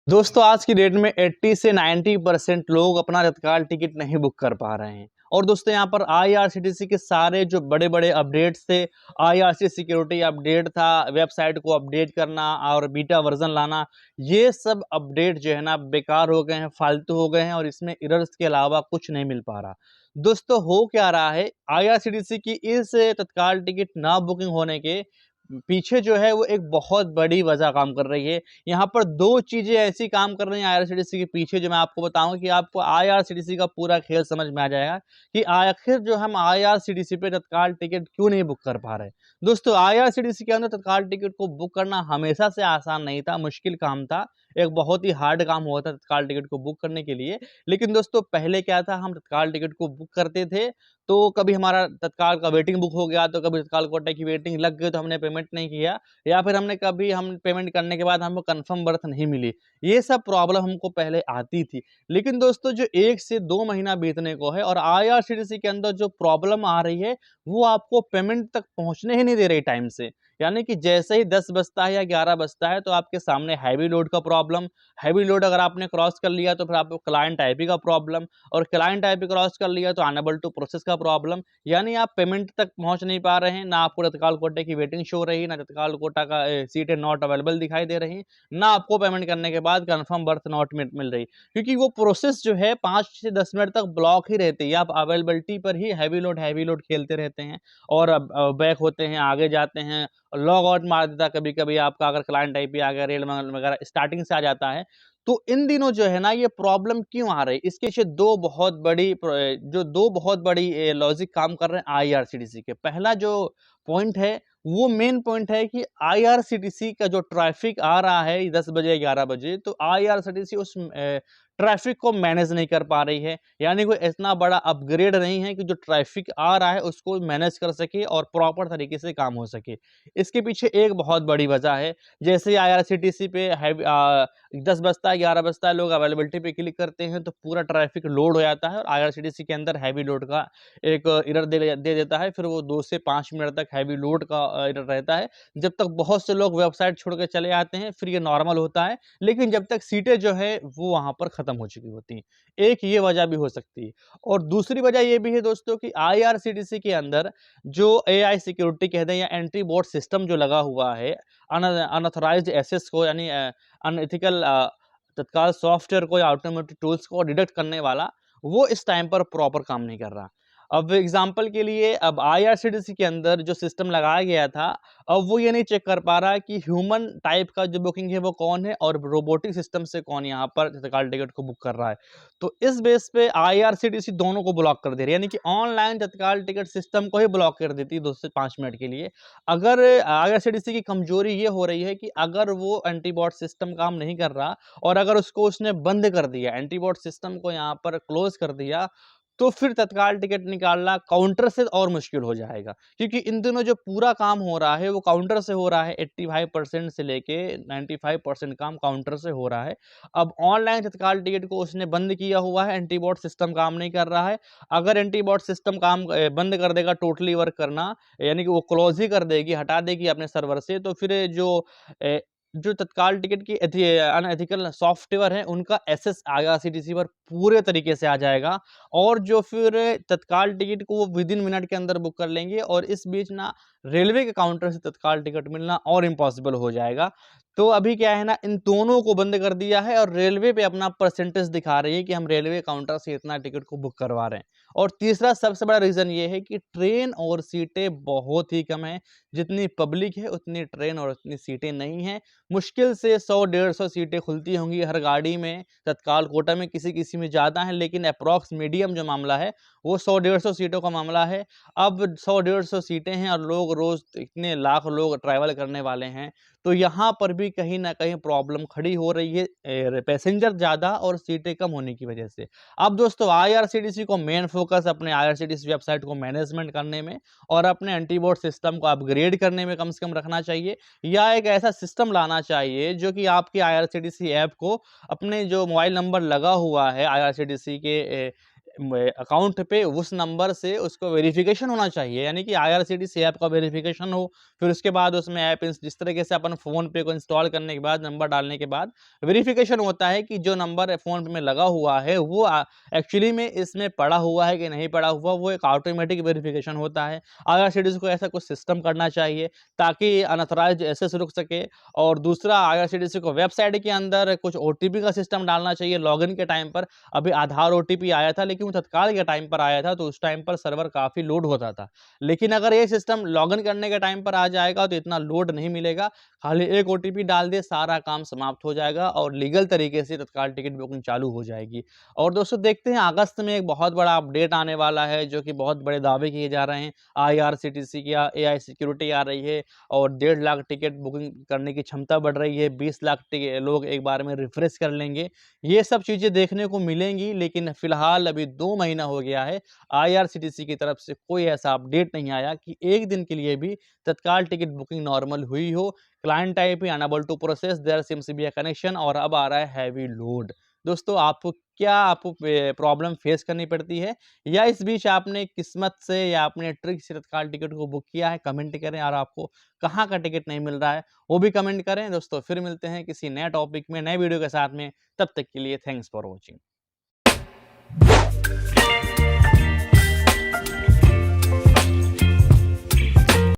दोस्तों आज की डेट में 80 से 90% लोग अपना तत्काल टिकट नहीं बुक कर पा रहे हैं। और दोस्तों यहाँ पर आईआरसीटीसी के सारे जो बड़े बड़े अपडेट्स थे, आईआरसीटीसी सिक्योरिटी अपडेट था, वेबसाइट को अपडेट करना और बीटा वर्जन लाना, ये सब अपडेट जो है ना बेकार हो गए हैं, फालतू हो गए हैं और इसमें एरर्स के अलावा कुछ नहीं मिल पा रहा। दोस्तों हो क्या रहा है, आईआरसीटीसी की इस तत्काल टिकट ना बुकिंग होने के पीछे जो है वो एक बहुत बड़ी वजह काम कर रही है। यहाँ पर 2 चीज़ें ऐसी काम कर रही हैं आईआरसीटीसी के पीछे, जो मैं आपको बताऊँगा कि आपको आईआरसीटीसी का पूरा खेल समझ में आ जाएगा कि आखिर जो हम आईआरसीटीसी पे तत्काल टिकट क्यों नहीं बुक कर पा रहे। दोस्तों आईआरसीटीसी के अंदर तत्काल टिकट को बुक करना हमेशा से आसान नहीं था, मुश्किल काम था। एक बहुत ही हार्ड काम हुआ था तत्काल टिकट को बुक करने के लिए। लेकिन दोस्तों पहले क्या था, हम तत्काल टिकट को बुक करते थे, तो कभी हमारा तत्काल का वेटिंग बुक हो गया, तो कभी तत्काल कोटे की वेटिंग लग गई तो हमने पेमेंट नहीं किया, या फिर हम पेमेंट करने के बाद हमको कंफर्म बर्थ नहीं मिली। ये सब प्रॉब्लम हमको पहले आती थी। लेकिन दोस्तों जो 1 से 2 महीना बीतने को है और आईआरसीटीसी के अंदर जो प्रॉब्लम आ रही है, वो आपको पेमेंट तक पहुँचने ही नहीं दे रही टाइम से। यानी कि जैसे ही 10 बजता है या 11 बजता है तो आपके सामने हैवी लोड का प्रॉब्लम, हैवी लोड अगर आपने क्रॉस कर लिया तो फिर आपको क्लाइंट आईपी का प्रॉब्लम, और क्लाइंट आईपी क्रॉस कर लिया तो अनेबल टू प्रोसेस का प्रॉब्लम। यानी आप पेमेंट तक पहुंच नहीं पा रहे हैं, ना आपको तत्काल कोटे की वेटिंग शो रही, ना तत्काल कोटा का सीटें नॉट अवेलेबल दिखाई दे रही, ना आपको पेमेंट करने के बाद कंफर्म बर्थ नॉट मिल रही, क्योंकि वो प्रोसेस जो है 5 से 10 मिनट तक ब्लॉक ही रहती है। आप अवेलेबिलिटी पर ही हैवी लोड खेलते रहते हैं और बैक होते हैं, आगे जाते हैं, लॉग आउट मार देता है कभी-कभी आपका, अगर क्लाइंट आईपी आ गया, रेल वगैरह स्टार्टिंग से आ जाता है। तो इन दिनों जो है ना ये प्रॉब्लम क्यों आ रही है? इसके पीछे 2 बहुत बड़ी लॉजिक काम कर रहे हैं आईआरसीटीसी के। पहला जो पॉइंट है, वो मेन पॉइंट है कि आईआरसीटीसी का जो ट्रैफिक आ रहा है 10 बजे 11 बजे, तो आईआरसीटीसी उस ट्रैफिक को मैनेज नहीं कर पा रही है। यानी कोई इतना बड़ा अपग्रेड नहीं है कि जो ट्रैफिक आ रहा है उसको मैनेज कर सके और प्रॉपर तरीके से काम हो सके। इसके पीछे एक बहुत बड़ी वजह है। जैसे आईआरसीटीसी पे 10 बजता है 11 बजता है, लोग अवेलेबिलिटी पे क्लिक करते हैं तो पूरा ट्रैफिक लोड हो जाता है और आईआरसीटीसी के अंदर हैवी लोड का एक एरर दे देता है। फिर वो 2 से 5 मिनट तक हैवी लोड का एरर रहता है। जब तक बहुत से लोग वेबसाइट छोड़ के चले आते हैं फिर ये नॉर्मल होता है, लेकिन जब तक सीटें जो है वो वहाँ पर खत्म हो चुकी होती हैं। एक ये वजह भी हो सकती है, और दूसरी वजह ये भी है दोस्तों कि आईआरसीटीसी के अंदर जो एआई सिक्योरिटी कहते हैं या एंट्री बोर्ड सिस्टम जो लगा हुआ है, अनऑथराइज्ड एक्सेस को, यानी अनएथिकल तत्काल सॉफ्टवेयर को या ऑटोमेटेड टूल्स को डिटेक्ट करने वाला, वो इस टाइम पर प्रॉपर काम नहीं कर रहा। अब एग्जांपल के लिए, अब आईआरसीटीसी के अंदर जो सिस्टम लगाया गया था, अब वो ये नहीं चेक कर पा रहा कि ह्यूमन टाइप का जो बुकिंग है वो कौन है और रोबोटिक सिस्टम से कौन यहाँ पर तत्काल टिकट को बुक कर रहा है। तो इस बेस पे आईआरसीटीसी दोनों को ब्लॉक कर दे रही है, यानी कि ऑनलाइन तत्काल टिकट सिस्टम को ही ब्लॉक कर देती है 2 से 5 मिनट के लिए। अगर आईआरसीटीसी की कमजोरी ये हो रही है कि अगर वो एंटीबॉट सिस्टम काम नहीं कर रहा और अगर उसको उसने बंद कर दिया, एंटीबॉट सिस्टम को यहाँ पर क्लोज कर दिया, तो फिर तत्काल टिकट निकालना काउंटर से और मुश्किल हो जाएगा, क्योंकि इन दिनों जो पूरा काम हो रहा है वो काउंटर से हो रहा है। 85% से लेके 95% काम काउंटर से हो रहा है। अब ऑनलाइन तत्काल टिकट को उसने बंद किया हुआ है, एंटीबॉट सिस्टम काम नहीं कर रहा है। अगर एंटीबॉट सिस्टम काम बंद कर देगा टोटली वर्क करना, यानी कि वो क्लोज ही कर देगी, हटा देगी अपने सर्वर से, तो फिर जो तत्काल टिकट की अनएथिकल सॉफ्टवेयर है उनका एक्सेस आईआरसीटीसी पर पूरे तरीके से आ जाएगा, और जो फिर तत्काल टिकट को वो विद इन मिनट के अंदर बुक कर लेंगे, और इस बीच ना रेलवे के काउंटर से तत्काल टिकट मिलना और इम्पॉसिबल हो जाएगा। तो अभी क्या है ना, इन दोनों को बंद कर दिया है और रेलवे पे अपना परसेंटेज दिखा रही है कि हम रेलवे काउंटर से इतना टिकट को बुक करवा रहे हैं। और तीसरा सबसे बड़ा रीज़न ये है कि ट्रेन और सीटें बहुत ही कम हैं। जितनी पब्लिक है उतनी ट्रेन और उतनी सीटें नहीं हैं। मुश्किल से 100-150 सीटें खुलती होंगी हर गाड़ी में, तत्काल कोटा में किसी-किसी में ज़्यादा है, लेकिन एप्रॉक्स मीडियम जो मामला है वो 100-150 सीटों का मामला है। अब 100-150 सीटें हैं और लोग रोज़ इतने लाख लोग ट्रैवल करने वाले हैं, तो यहाँ पर भी कहीं न कहीं प्रॉब्लम खड़ी हो रही है पैसेंजर ज़्यादा और सीटें कम होने की वजह से। अब दोस्तों आईआरसीटीसी को मेन फोकस अपने आईआरसीटीसी वेबसाइट को मैनेजमेंट करने में और अपने एंटीबॉट सिस्टम को अपग्रेड करने में कम से कम रखना चाहिए, या एक ऐसा सिस्टम लाना चाहिए जो कि आपके आईआरसीटीसी ऐप को अपने जो मोबाइल नंबर लगा हुआ है आईआरसीटीसी के अकाउंट पे उस नंबर से उसको वेरिफिकेशन होना चाहिए, यानी कि IRCTC ऐप का वेरिफिकेशन हो, फिर उसके बाद उसमें ऐप जिस तरीके से अपन फ़ोन पे को इंस्टॉल करने के बाद नंबर डालने के बाद वेरिफिकेशन होता है कि जो नंबर फ़ोन पे में लगा हुआ है वो एक्चुअली में इसमें पड़ा हुआ है कि नहीं पड़ा हुआ, वो एक ऑटोमेटिक वेरिफिकेशन होता है। IRCTC को ऐसा कुछ सिस्टम करना चाहिए ताकि अनऑथराइज्ड एक्सेस रुक सके। और दूसरा, IRCTC को वेबसाइट के अंदर कुछ OTP का सिस्टम डालना चाहिए लॉगिन के टाइम पर। अभी आधार OTP आया था, लेकिन वो तत्काल के टाइम पर आया था, तो उस टाइम पर सर्वर काफ़ी लोड होता था। लेकिन अगर ये सिस्टम लॉगिन करने के टाइम पर आ जाएगा तो इतना लोड नहीं मिलेगा, खाली एक OTP डाल दिए, सारा काम समाप्त हो जाएगा और लीगल तरीके से तत्काल टिकट बुकिंग चालू हो जाएगी। और दोस्तों देखते हैं, अगस्त में एक बहुत बड़ा अपडेट आने वाला है, जो कि बहुत बड़े दावे किए जा रहे हैं। IRCTC की AI सिक्योरिटी आ रही है और 1.5 लाख टिकट बुकिंग करने की क्षमता बढ़ रही है, 20 लाख लोग एक बार में रिफ्रेश कर लेंगे। ये सब चीज़ें देखने को मिलेंगी, लेकिन फिलहाल अभी 2 महीना हो गया है, IRCTC की तरफ से कोई ऐसा अपडेट नहीं आया कि एक दिन के लिए भी तत्काल टिकट बुकिंग नॉर्मल हुई हो। क्लाइंट टाइप ही unable to process, there seems to be a connection, और अब आ रहा है हैवी लोड। दोस्तों आपको प्रॉब्लम फेस करनी पड़ती है, या इस बीच आपने किस्मत से या अपने ट्रिक से तत्काल टिकट को बुक किया है? कमेंट करें, और आपको कहाँ का टिकट नहीं मिल रहा है वो भी कमेंट करें। दोस्तों फिर मिलते हैं किसी नए टॉपिक में, नए वीडियो के साथ में, तब तक के लिए थैंक्स फॉर वॉचिंग।